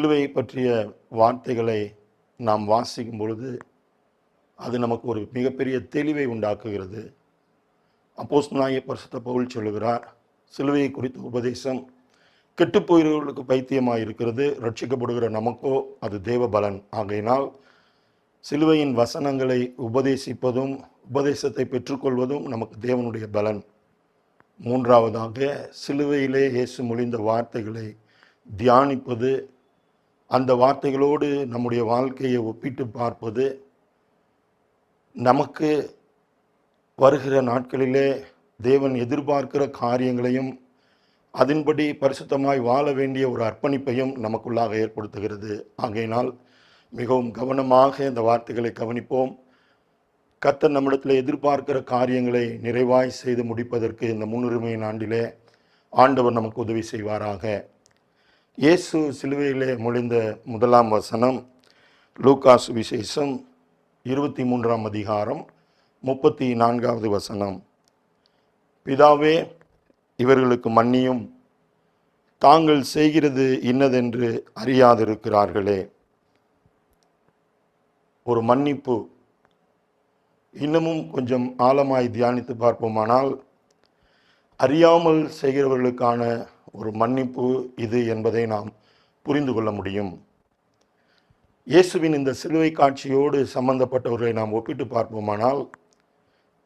சிலுவை பற்றிய வார்த்தைகளை நாம் வாசிக்கும் பொழுது அது நமக்கு ஒரு மிகப்பெரிய தெளிவை உண்டாக்குகிறது. அப்போஸ்தலனாகிய பரிசுத்த பவுல் சொல்லுகிறார், சிலுவையை குறித்த உபதேசம் கெட்டுப்போகிறவர்களுக்கு பைத்தியமாக இருக்கிறது, ரட்சிக்கப்படுகிற நமக்கோ அது தேவ பலன். ஆகையினால் சிலுவையின் வசனங்களை உபதேசிப்பதும் உபதேசத்தை பெற்றுக்கொள்வதும் நமக்கு தேவனுடைய பலன். மூன்றாவதாக, சிலுவையிலே இயேசு மொழிந்த வார்த்தைகளை தியானிப்பது, அந்த வார்த்தைகளோடு நம்முடைய வாழ்க்கையை ஒப்பிட்டு பார்ப்பது, நமக்கு வருகிற நாட்களிலே தேவன் எதிர்பார்க்கிற காரியங்களையும் அதன்படி பரிசுத்தமாய் வாழ வேண்டிய ஒரு அர்ப்பணிப்பையும் நமக்குள்ளாக ஏற்படுத்துகிறது. ஆகையினால் மிகவும் கவனமாக இந்த வார்த்தைகளை கவனிப்போம். கர்த்தர் நம்மிடத்தில் எதிர்பார்க்கிற காரியங்களை நிறைவாய் செய்து முடிப்பதற்கு இந்த முன்னுரிமையின் ஆண்டிலே ஆண்டவர் நமக்கு உதவி செய்வாராக. இயேசு சிலுவையிலே மொழிந்த முதலாம் வசனம் லூக்கா சுவிசேஷம் 23ஆம் அதிகாரம் 34வது வசனம். பிதாவே, இவர்களுக்கு மன்னியும், தாங்கள் செய்கிறது இன்னதென்று அறியாதிருக்கிறார்களே. ஒரு மன்னிப்பு. இன்னமும் கொஞ்சம் ஆழமாய் தியானித்து பார்ப்போமானால், அறியாமல் செய்கிறவர்களுக்கான ஒரு மன்னிப்பு இது என்பதை நாம் புரிந்து கொள்ள முடியும். இயேசுவின் இந்த சிலுவை காட்சியோடு சம்பந்தப்பட்டவர்களை நாம் ஒப்பிட்டு பார்ப்போமானால்,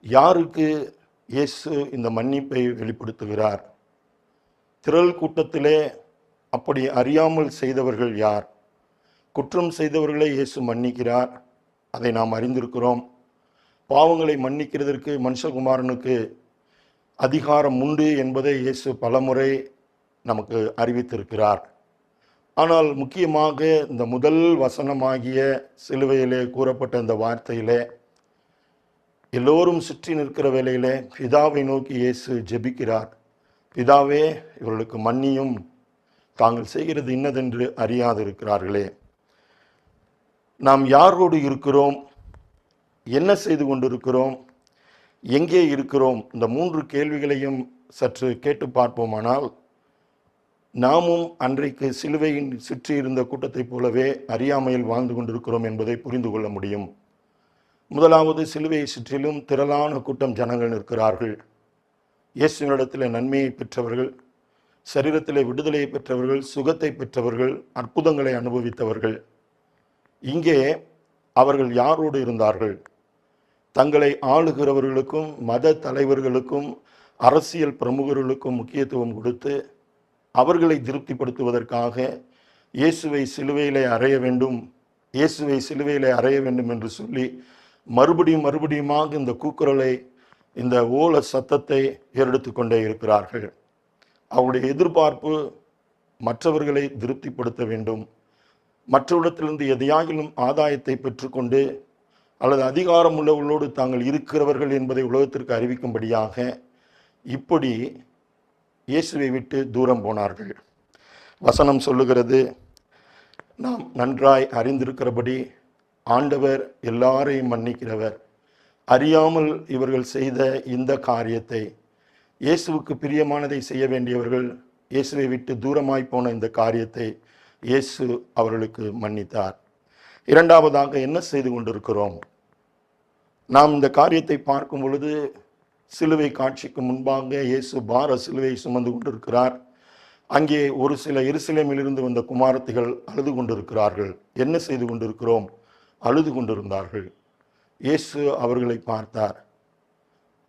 யாருக்கு இயேசு இந்த மன்னிப்பை வெளிப்படுத்துகிறார்? திரள் கூட்டத்திலே அப்படி அறியாமல் செய்தவர்கள் யார்? குற்றம் செய்தவர்களை இயேசு மன்னிக்கிறார், அதை நாம் அறிந்திருக்கிறோம். பாவங்களை மன்னிக்கிறதற்கு மனுஷகுமாரனுக்கு அதிகாரம் உண்டு என்பதை இயேசு பலமுறை நமக்கு அறிவித்திருக்கிறார். ஆனால் முக்கியமாக இந்த முதல் வசனமாகிய சிலுவையிலே கூறப்பட்ட இந்த வார்த்தையிலே எல்லோரும் சுற்றி நிற்கிற வேளையிலே பிதாவை நோக்கி இயேசு ஜெபிக்கிறார். பிதாவே, இவர்களுக்கு மன்னியும், தாங்கள் செய்கிறது இன்னதென்று அறியாதிருக்கிறார்களே. நாம் யாரோடு இருக்கிறோம்? என்ன செய்து கொண்டிருக்கிறோம்? எங்கே இருக்கிறோம்? இந்த 3 கேள்விகளையும் சற்று கேட்டு பார்ப்போமானால், நாமும் அன்றைக்கு சிலுவையின் சுற்றி இருந்த கூட்டத்தைப் போலவே அறியாமையில் வாழ்ந்து கொண்டிருக்கிறோம் என்பதை புரிந்து கொள்ள முடியும். முதலாவது, சிலுவையை சுற்றிலும் திரளான கூட்டம் ஜனங்கள் நிற்கிறார்கள். இயேசுவினிடத்தில் நன்மையை பெற்றவர்கள், சரீரத்திலே விடுதலையை பெற்றவர்கள், சுகத்தை பெற்றவர்கள், அற்புதங்களை அனுபவித்தவர்கள். இங்கே அவர்கள் யாரோடு இருந்தார்கள்? தங்களை ஆளுகிறவர்களுக்கும் மத தலைவர்களுக்கும் அரசியல் பிரமுகர்களுக்கும் முக்கியத்துவம் கொடுத்து அவர்களை திருப்திப்படுத்துவதற்காக இயேசுவை சிலுவையிலே அறைய வேண்டும், இயேசுவை சிலுவையிலே அறைய வேண்டும் என்று சொல்லி மறுபடியுமாக இந்த கூக்குரலை, இந்த ஓல சத்தத்தை ஏறெடுத்து கொண்டே இருக்கிறார்கள். அவருடைய எதிர்பார்ப்பு மற்றவர்களை திருப்திப்படுத்த வேண்டும், மற்றவரிடத்திலிருந்து எதையாகிலும் ஆதாயத்தை பெற்றுக்கொண்டு அல்லது அதிகாரம் உள்ளவர்களோடு தாங்கள் இருக்கிறவர்கள் என்பதை உலகத்திற்கு அறிவிக்கும்படியாக இப்படி இயேசுவை விட்டு தூரம் போனார்கள். வசனம் சொல்லுகிறது, நாம் நன்றாய் அறிந்திருக்கிறபடி ஆண்டவர் எல்லாரையும் மன்னிக்கிறவர். அறியாமல் இவர்கள் செய்த இந்த காரியத்தை, இயேசுவுக்கு பிரியமானதை செய்ய வேண்டியவர்கள் இயேசுவை விட்டு தூரமாய் போன இந்த காரியத்தை இயேசு அவர்களுக்கு மன்னித்தார். இரண்டாவதாக, என்ன செய்து கொண்டிருக்கிறோம்? நாம் இந்த காரியத்தை பார்க்கும் பொழுது, சிலுவை காட்சிக்கு முன்பாக இயேசு பார சிலுவை சுமந்து கொண்டிருக்கிறார். அங்கே ஒரு சில எருசலேமிலிருந்து வந்த குமாரத்திகள் அழுது கொண்டிருக்கிறார்கள். என்ன செய்து கொண்டிருக்கிறோம்? அழுது கொண்டிருந்தார்கள். இயேசு அவர்களை பார்த்தார்.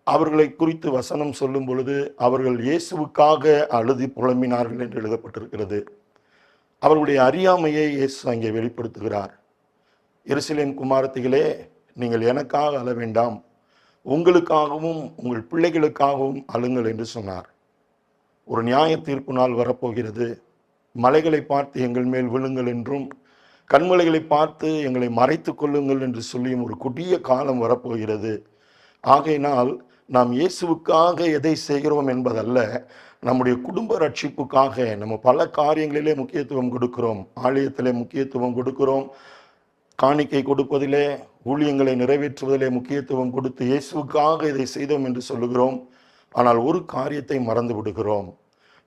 அவர்களை குறித்து வசனம் சொல்லும் பொழுது, அவர்கள் இயேசுவுக்காக அழுது புலம்பினார்கள் என்று எழுதப்பட்டிருக்கிறது. அவர்களுடைய அறியாமையை இயேசு அங்கே வெளிப்படுத்துகிறார். எருசலேம் குமாரத்திகளே, நீங்கள் எனக்காக அழ வேண்டாம், உங்களுக்காகவும் உங்கள் பிள்ளைகளுக்காகவும் அழுங்கள் என்று சொன்னார். ஒரு நியாய தீர்ப்பு நாள் வரப்போகிறது. மலைகளை பார்த்து எங்கள் மேல் விழுங்கள் என்றும், கண்மலைகளை பார்த்து எங்களை மறைத்து கொள்ளுங்கள் என்று சொல்லியும் ஒரு கொடிய காலம் வரப்போகிறது. ஆகையினால் நாம் இயேசுவுக்காக எதை செய்கிறோம் என்பதல்ல, நம்முடைய குடும்ப ரட்சிப்புக்காக நம்ம பல காரியங்களிலே முக்கியத்துவம் கொடுக்கிறோம். ஆலயத்திலே முக்கியத்துவம் கொடுக்கிறோம், காணிக்கை கொடுப்பதிலே, ஊழியங்களை நிறைவேற்றுவதிலே முக்கியத்துவம் கொடுத்து இயேசுவுக்காக இதை செய்தோம் என்று சொல்லுகிறோம். ஆனால் ஒரு காரியத்தை மறந்து விடுகிறோம்.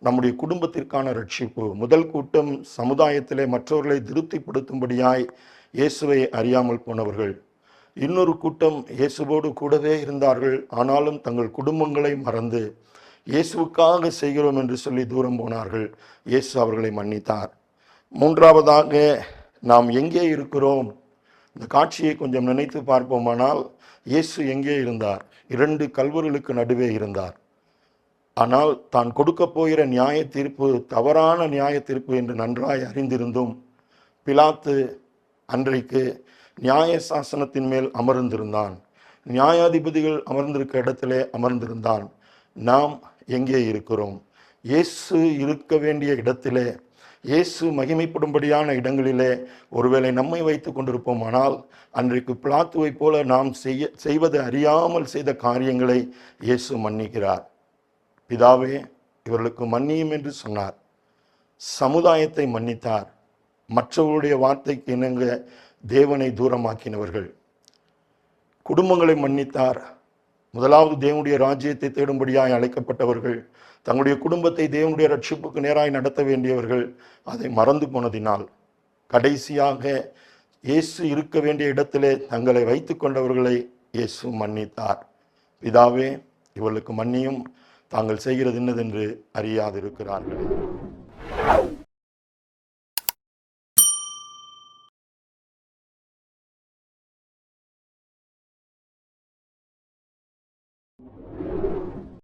நம்முடைய குடும்பத்திற்கான ரட்சிப்பு. முதல் கூட்டம் சமுதாயத்திலே மற்றவர்களை திருப்திப்படுத்தும்படியாய் இயேசுவை அறியாமல் போனவர்கள். இன்னொரு கூட்டம் இயேசுவோடு கூடவே இருந்தார்கள், ஆனாலும் தங்கள் குடும்பங்களை மறந்து இயேசுவுக்காக செய்கிறோம் என்று சொல்லி தூரம் போனார்கள். இயேசு அவர்களை மன்னித்தார். மூன்றாவதாக, நாம் எங்கே இருக்கிறோம்? இந்த காட்சியை கொஞ்சம் நினைத்து பார்ப்போமானால், இயேசு எங்கே இருந்தார்? 2 கல்வர்களுக்கு நடுவே இருந்தார். ஆனால் தான் கொடுக்க போகிற நியாய தீர்ப்பு தவறான நியாய தீர்ப்பு என்று நன்றாய் அறிந்திருந்தும், பிலாத்து அன்றைக்கு நியாய சாசனத்தின் மேல் அமர்ந்திருந்தான். நியாயாதிபதிகள் அமர்ந்திருக்க இடத்திலே அமர்ந்திருந்தான். நாம் எங்கே இருக்கிறோம்? இயேசு இருக்க வேண்டிய இடத்திலே, இயேசு மகிமைப்படும்படியான இடங்களிலே ஒருவேளை நம்மை வைத்து கொண்டிருப்போமானால், அன்றைக்கு பிலாத்துவை போல நாம் செய்வது அறியாமல் செய்த காரியங்களை இயேசு மன்னிக்கிறார். பிதாவே, இவர்களுக்கு மன்னியும் என்று சொன்னார். சமுதாயத்தை மன்னித்தார். மற்றவர்களுடைய வார்த்தைக்கு இணங்க தேவனை தூரமாக்கினவர்கள். குடும்பங்களை மன்னித்தார். முதலாவது தேவனுடைய ராஜ்யத்தை தேடும்படியாய் அழைக்கப்பட்டவர்கள், தங்களுடைய குடும்பத்தை தேவனுடைய ரட்சிப்புக்கு நேராய் நடத்த வேண்டியவர்கள் அதை மறந்து போனதினால், கடைசியாக இயேசு இருக்க வேண்டிய இடத்திலே தங்களை வைத்து கொண்டவர்களை இயேசு மன்னித்தார். பிதாவே, இவர்களுக்கு மன்னியும், தாங்கள் செய்கிறது இன்னதென்று அறியாதிருக்கிறார்கள்.